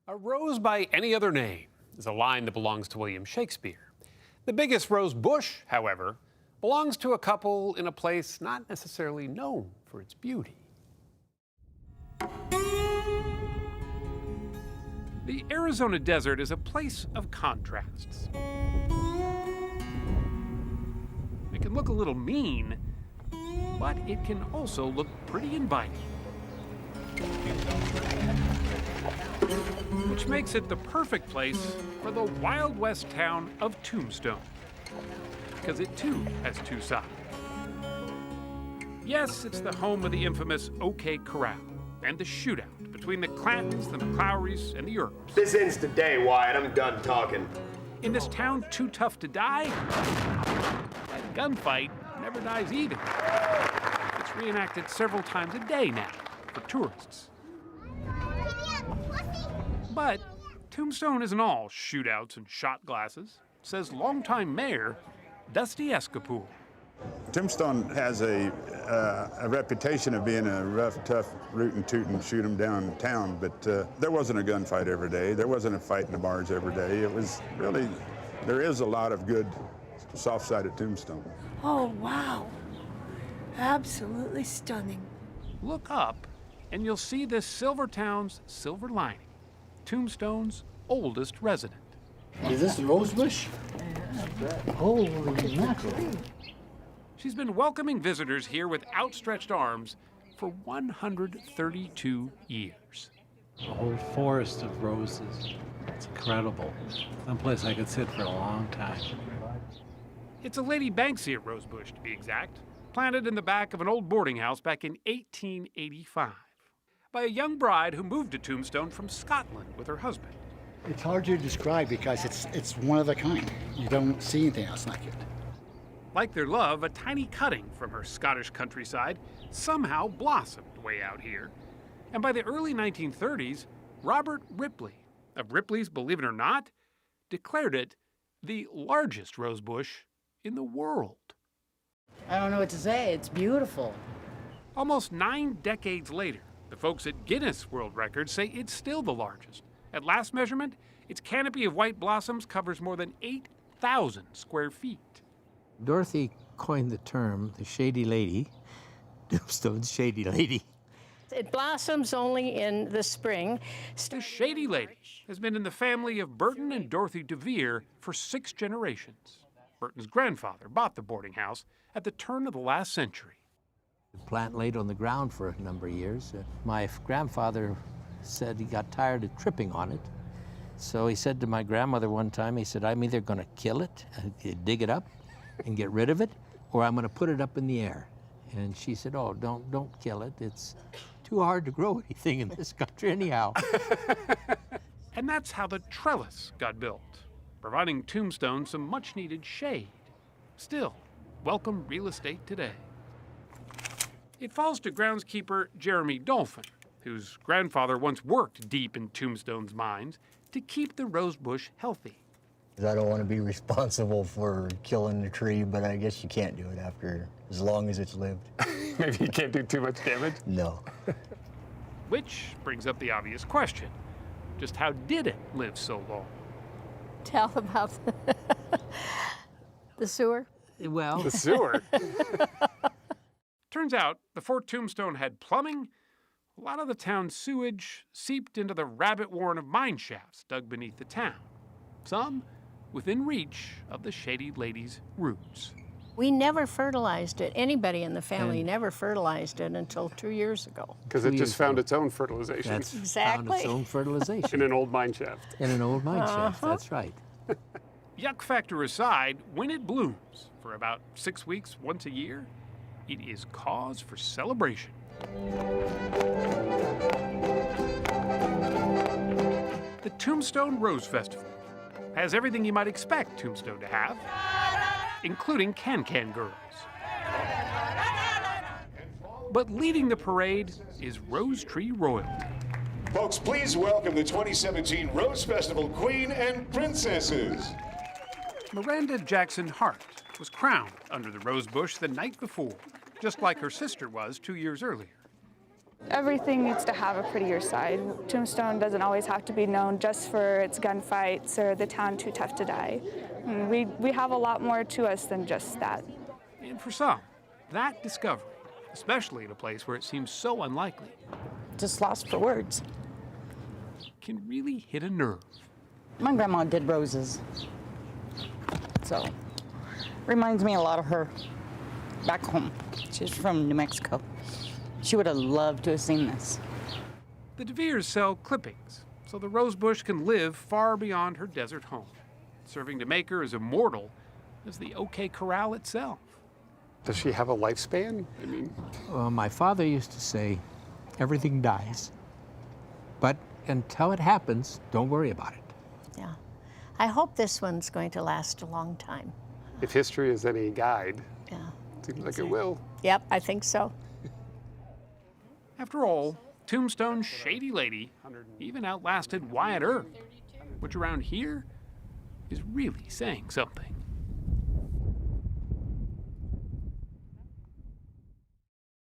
A rose by any other name is a line that belongs to William Shakespeare. The biggest rose bush, however, belongs to a couple in a place not necessarily known for its beauty. The Arizona desert is a place of contrasts. It can look a little mean, but it can also look pretty inviting. Which makes it the perfect place for the Wild West town of Tombstone. Because it too has two sides. Yes, it's the home of the infamous OK Corral and the shootout between the Clantons, the McClowrys, and the Earls. This ends today, Wyatt. I'm done talking. In this town too tough to die, that gunfight never dies either. It's reenacted several times a day now for tourists. But Tombstone isn't all shootouts and shot glasses, says longtime mayor Dusty Escapule. Tombstone has a reputation of being a rough, tough, rootin' tootin', shoot 'em down town, but there wasn't a gunfight every day. There wasn't a fight in the bars every day. It was really, there is a lot of good soft side of Tombstone. Oh, wow. Absolutely stunning. Look up, and you'll see this silver town's silver lining, Tombstone's oldest resident. Is this Rose Bush? Holy mackerel. She's been welcoming visitors here with outstretched arms for 132 years. A whole forest of roses. It's incredible. Someplace I could sit for a long time. It's a Lady Banksia Rose Bush, to be exact, planted in the back of an old boarding house back in 1885 by a young bride who moved to Tombstone from Scotland with her husband. It's hard to describe because it's one of a kind. You don't see anything else like it. Like their love, a tiny cutting from her Scottish countryside somehow blossomed way out here. And by the early 1930s, Robert Ripley of Ripley's Believe It or Not declared it the largest rose bush in the world. I don't know what to say. It's beautiful. Almost 9 decades later, the folks at Guinness World Records say it's still the largest. At last measurement, its canopy of white blossoms covers more than 8,000 square feet. Dorothy coined the term the Shady Lady, Tombstone's Shady Lady. It blossoms only in the spring. The Shady Lady has been in the family of Burton and Dorothy DeVere for 6 generations. Burton's grandfather bought the boarding house at the turn of the last century. The plant laid on the ground for a number of years. My grandfather said he got tired of tripping on it. So he said to my grandmother one time, he said, I'm either going to kill it, dig it up, and get rid of it, or I'm going to put it up in the air. And she said, oh, don't kill it. It's too hard to grow anything in this country anyhow. And that's how the trellis got built, providing Tombstone some much-needed shade. Still, welcome real estate today. It falls to groundskeeper Jeremy Dolphin, whose grandfather once worked deep in Tombstone's mines to keep the rose bush healthy. I don't want to be responsible for killing the tree, but I guess you can't do it after as long as it's lived. Maybe you can't do too much damage? No. Which brings up the obvious question. Just how did it live so long? Tell about the sewer. Well, The sewer? Turns out, before Tombstone had plumbing, a lot of the town's sewage seeped into the rabbit warren of mine shafts dug beneath the town. Some within reach of the Shady Lady's roots. We never fertilized it. Anybody in the family never fertilized it until 2 years ago. Because it just found its own fertilization that's found Exactly. its own fertilization. in an old mine shaft. In an old mine shaft, that's right. Yuck factor aside, when it blooms for about 6 weeks once a year, it is cause for celebration. The Tombstone Rose Festival has everything you might expect Tombstone to have, including can-can girls. But leading the parade is Rose Tree royalty. Folks, please welcome the 2017 Rose Festival Queen and Princesses. Miranda Jackson Hart was crowned under the rose bush the night before, just like her sister was 2 years earlier. Everything needs to have a prettier side. Tombstone doesn't always have to be known just for its gunfights or the town too tough to die. We have a lot more to us than just that. And for some, that discovery, especially in a place where it seems so unlikely, Just lost for words. can really hit a nerve. My grandma did roses. So, reminds me a lot of her back home. She's from New Mexico. She would have loved to have seen this. The DeVeres sell clippings, so the rose bush can live far beyond her desert home, serving to make her as immortal as the OK Corral itself. Does she have a lifespan? I mean, My father used to say, everything dies, but until it happens, don't worry about it. Yeah. I hope this one's going to last a long time. if history is any guide, Yeah. seems like it will. Yep, I think so. After all, Tombstone's Shady Lady even outlasted Wyatt Earp, which around here is really saying something.